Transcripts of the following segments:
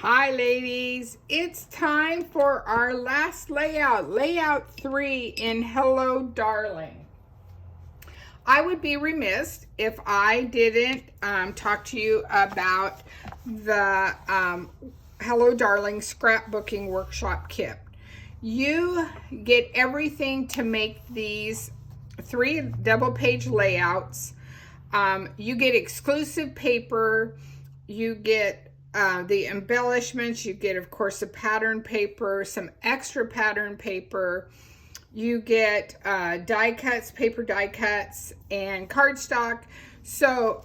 Hi ladies, it's time for our last layout, layout 3 in Hello Darling. I would be remiss if I didn't talk to you about the Hello Darling scrapbooking workshop kit. You get everything to make these 3 double page layouts. You get exclusive paper, you get the embellishments, you get, of course, a pattern paper, some extra pattern paper, you get die cuts, paper die cuts, and cardstock. So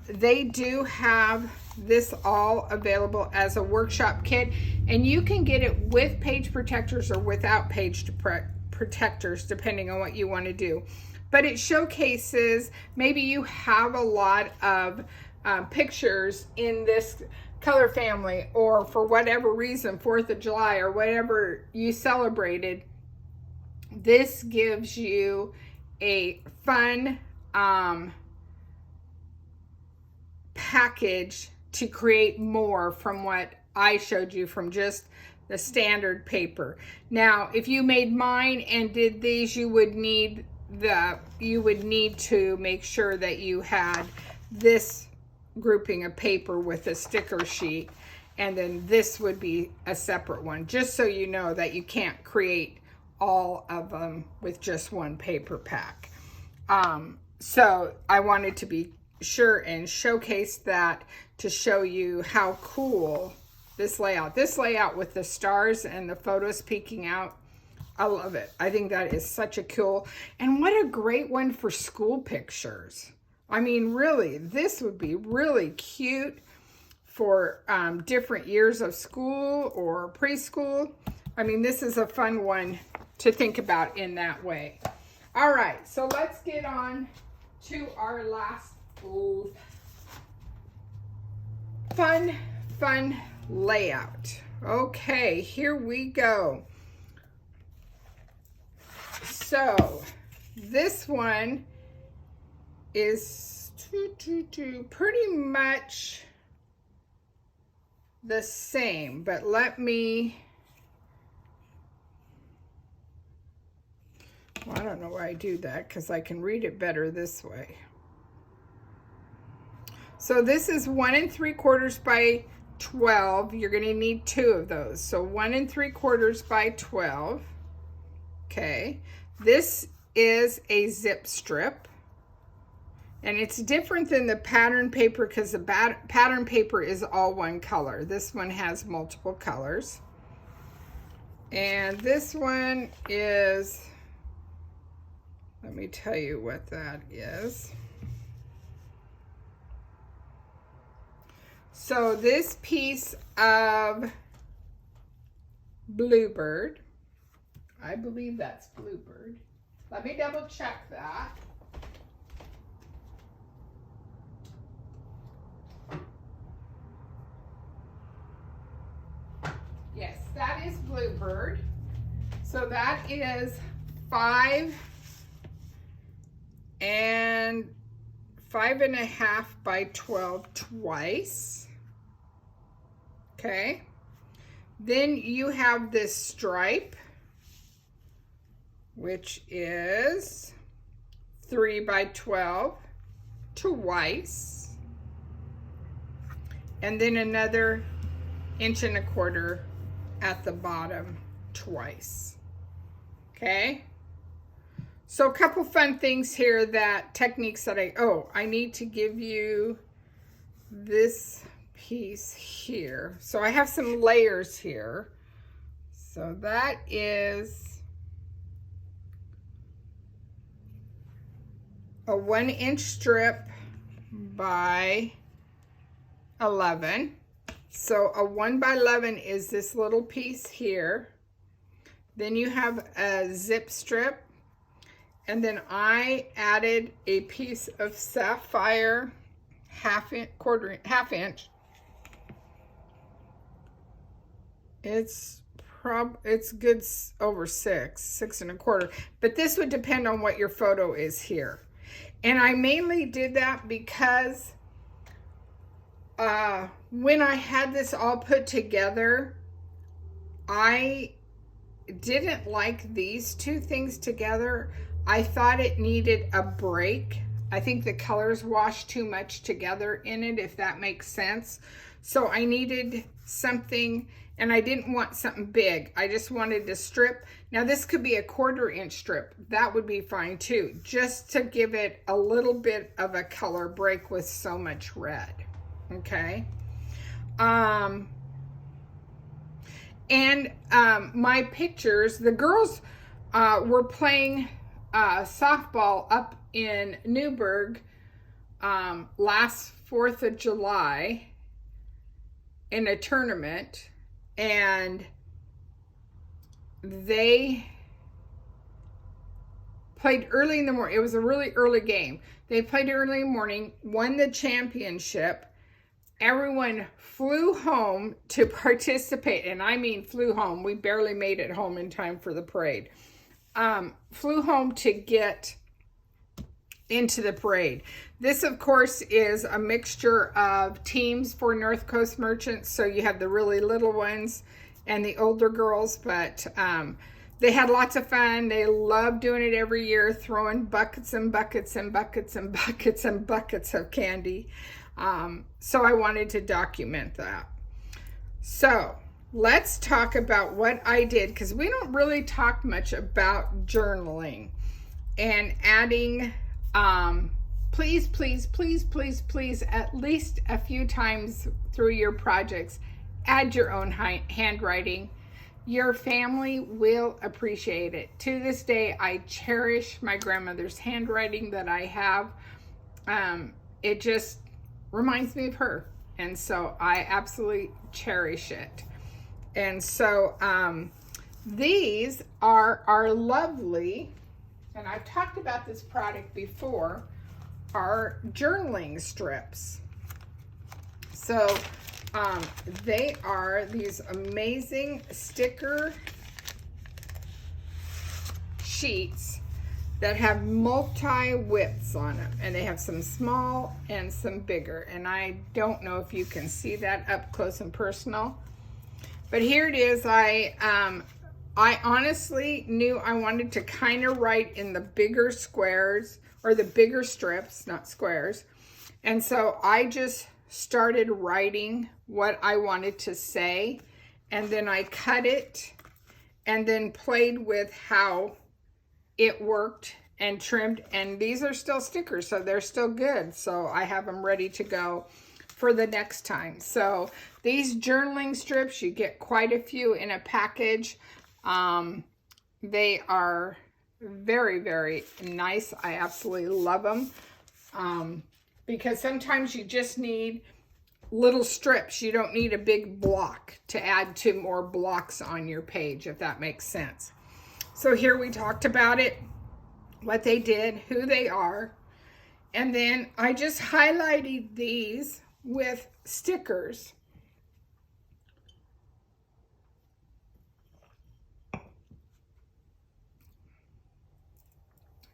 they do have this all available as a workshop kit, and you can get it with page protectors or without page protectors, depending on what you want to do. But it showcases, maybe you have a lot of pictures in this color family, or for whatever reason, 4th of July or whatever you celebrated. This gives you a fun package to create more from what I showed you from just the standard paper. Now, if you made mine and did these, you would need to make sure that you had this grouping of paper with a sticker sheet, and then this would be a separate one, just so you know that you can't create all of them with just one paper pack. So I wanted to be sure and showcase that to show you how cool this layout with the stars and the photos peeking out. I love it. I think that is such a cool, and what a great one for school pictures. I mean, really, this would be really cute for different years of school or preschool. I mean, this is a fun one to think about in that way. All right, so let's get on to our last fun layout. Okay, here we go. So this one is pretty much the same, but I don't know why I do that, because I can read it better this way. So this is 1 3/4 by 12. You're going to need 2 of those. So 1 3/4 by 12. Okay. This is a zip strip. And it's different than the pattern paper, because the pattern paper is all one color. This one has multiple colors. And this one is, let me tell you what that is. So this piece of Bluebird, I believe that's Bluebird. Let me double check that. Yes, that is Bluebird. So that is 5 and 5.5 by 12 twice. Okay. Then you have this stripe, which is 3 by 12 twice. And then another 1.25 inches at the bottom twice. Okay. So a couple fun things here, techniques that I need to give you this piece here. So I have some layers here. So that is a 1-inch strip by 11. So a 1 by 11 is this little piece here. Then you have a zip strip. And then I added a piece of sapphire, half inch. It's good over 6.25. But this would depend on what your photo is here. And I mainly did that because when I had this all put together, I didn't like these two things together. I thought it needed a break. I think the colors wash too much together in it, if that makes sense. So I needed something, and I didn't want something big. I just wanted to strip. Now this could be a 1/4 inch strip. That would be fine too, just to give it a little bit of a color break with so much red. Okay. My pictures, the girls were playing softball up in Newburgh last 4th of July in a tournament, and they played early in the morning. It was a really early game. They played early in the morning, won the championship. Everyone flew home to participate, and I mean flew home. We barely made it home in time for the parade. Flew home to get into the parade. This, of course, is a mixture of teams for North Coast Merchants. So you have the really little ones and the older girls, but they had lots of fun. They love doing it every year, throwing buckets and buckets and buckets and buckets and buckets of candy. So I wanted to document that. So let's talk about what I did, because we don't really talk much about journaling and adding, please, please, please, please, please, at least a few times through your projects, add your own handwriting. Your family will appreciate it. To this day, I cherish my grandmother's handwriting that I have. It just reminds me of her. And so I absolutely cherish it. And so these are our lovely, and I've talked about this product before, are journaling strips. So they are these amazing sticker sheets that have multi-widths on them, and they have some small and some bigger, and I don't know if you can see that up close and personal, but here it is. I honestly knew I wanted to kind of write in the bigger squares, or the bigger strips, not squares, and so I just started writing what I wanted to say, and then I cut it and then played with how it worked and trimmed, and these are still stickers, so they're still good. So I have them ready to go for the next time. So these journaling strips, you get quite a few in a package. They are very, very nice. I absolutely love them because sometimes you just need little strips. You don't need a big block to add to more blocks on your page, if that makes sense. So here we talked about it, what they did, who they are, and then I just highlighted these with stickers.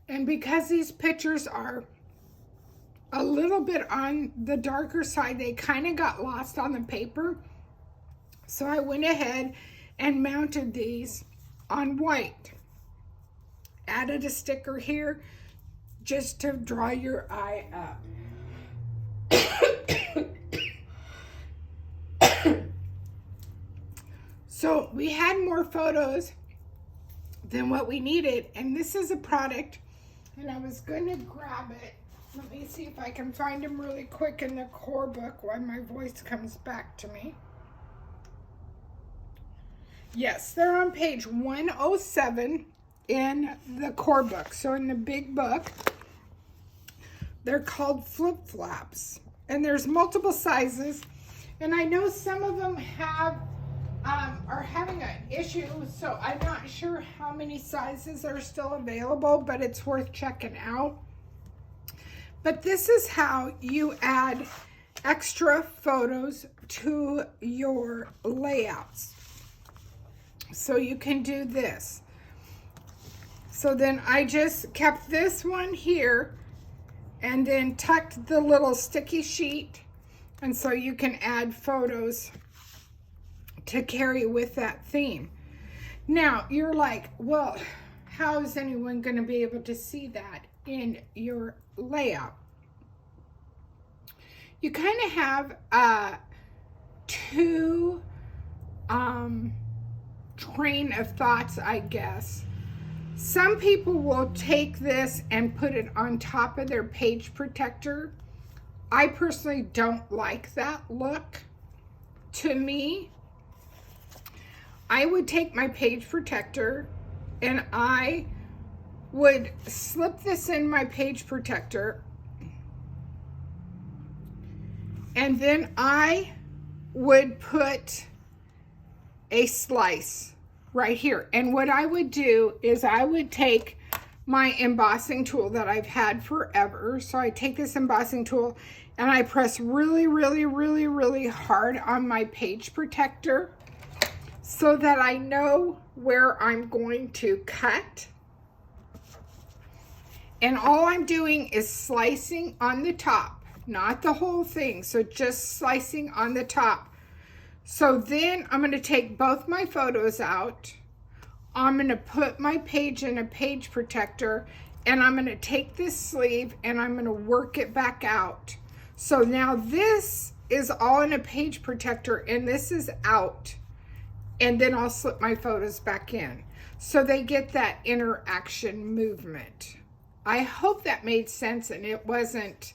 And because these pictures are a little bit on the darker side, they kind of got lost on the paper. So I went ahead and mounted these on white. Added a sticker here just to draw your eye up. So we had more photos than what we needed, and this is a product, and I was going to grab it. Let me see if I can find them really quick in the core book while my voice comes back to me. Yes, they're on page 107 in the core book. So in the big book, they're called flip-flops, and there's multiple sizes, and I know some of them are having an issue, so I'm not sure how many sizes are still available, but it's worth checking out. But this is how you add extra photos to your layouts. So you can do this. So then I just kept this one here and then tucked the little sticky sheet And so you can add photos to carry with that theme. Now, you're like, well, how is anyone going to be able to see that in your layout? You kind of have two train of thoughts, I guess. Some people will take this and put it on top of their page protector. I personally don't like that look. To me, I would take my page protector and I would slip this in my page protector, and then I would put a slice right here. And what I would do is I would take my embossing tool that I've had forever. So I take this embossing tool and I press really, really, really, really hard on my page protector so that I know where I'm going to cut. And all I'm doing is slicing on the top, not the whole thing. So just slicing on the top. So then I'm going to take both my photos out. I'm going to put my page in a page protector, and I'm going to take this sleeve and I'm going to work it back out. So now this is all in a page protector and this is out. And then I'll slip my photos back in. So they get that interaction movement. I hope that made sense and it wasn't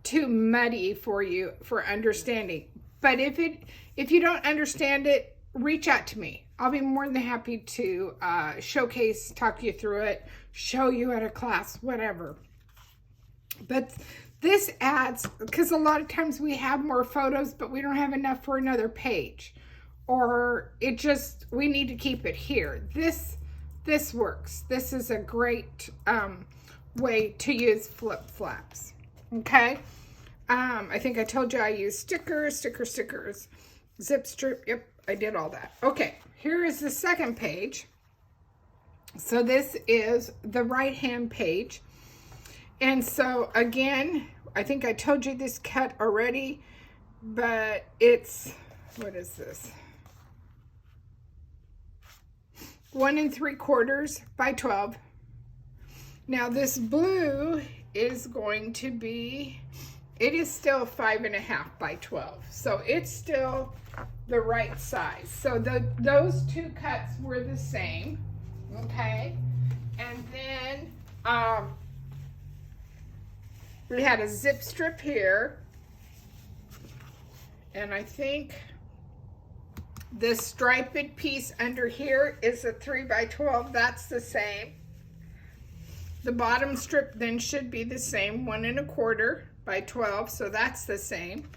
too muddy for you for understanding. But if you don't understand it, reach out to me. I'll be more than happy to showcase, talk you through it, show you at a class, whatever. But this adds, because a lot of times we have more photos, but we don't have enough for another page. Or it just, we need to keep it here. This works. This is a great way to use flip flaps. Okay? I think I told you I use stickers, zip strip. Yep, I did all that. Okay, here is the second page. So this is the right-hand page. And so again, I think I told you this cut already, but it's, what is this? 1 3/4 by 12. Now this blue is going to be, it is still 5.5 by 12. So it's still the right size. So those two cuts were the same, okay? And then we had a zip strip here. And I think this striped piece under here is a 3 by 12. That's the same. The bottom strip then should be the same, 1 1/4 by 12. So that's the same.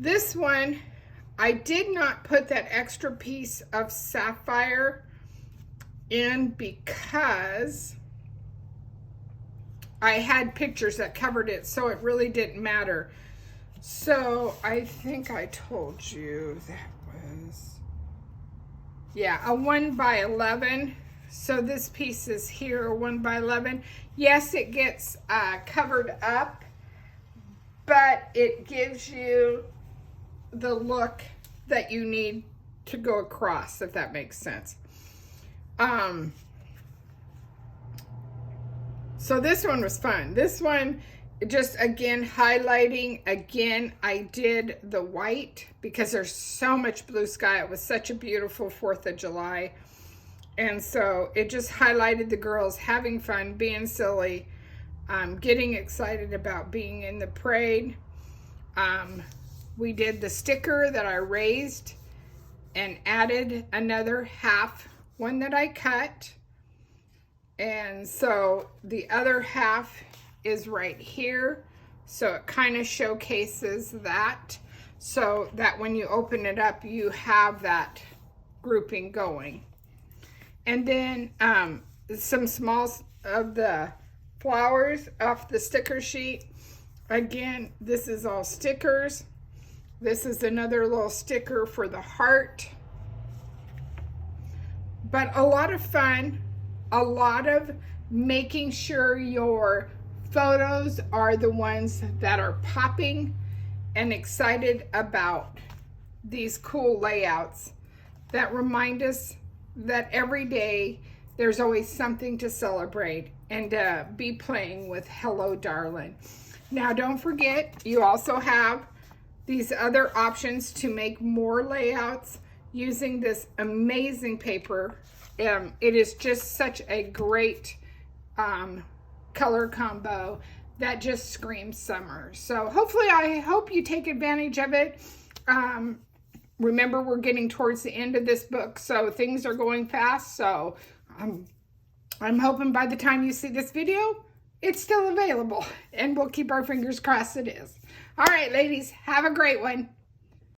This one, I did not put that extra piece of sapphire in because I had pictures that covered it, so it really didn't matter. So I think I told you that was, yeah, a 1 by 11. So this piece is here, a 1 by 11. Yes, it gets covered up, but it gives you the look that you need to go across, if that makes sense. So this one was fun. This one, just again highlighting, again I did the white because there's so much blue sky. It was such a beautiful 4th of July, and so it just highlighted the girls having fun, being silly, getting excited about being in the parade. We did the sticker that I raised and added another half one that I cut, and so the other half is right here, so it kind of showcases that, so that when you open it up you have that grouping going. And then some small of the flowers off the sticker sheet. Again, this is all stickers. This is another little sticker for the heart. But a lot of fun, a lot of making sure your photos are the ones that are popping and excited about these cool layouts that remind us that every day there's always something to celebrate and be playing with Hello Darlin. Now don't forget, you also have these other options to make more layouts using this amazing paper. It is just such a great color combo that just screams summer. So hopefully, I hope you take advantage of it. Remember, we're getting towards the end of this book, so things are going fast. So I'm hoping by the time you see this video, it's still available, and we'll keep our fingers crossed it is. All right, ladies, have a great one.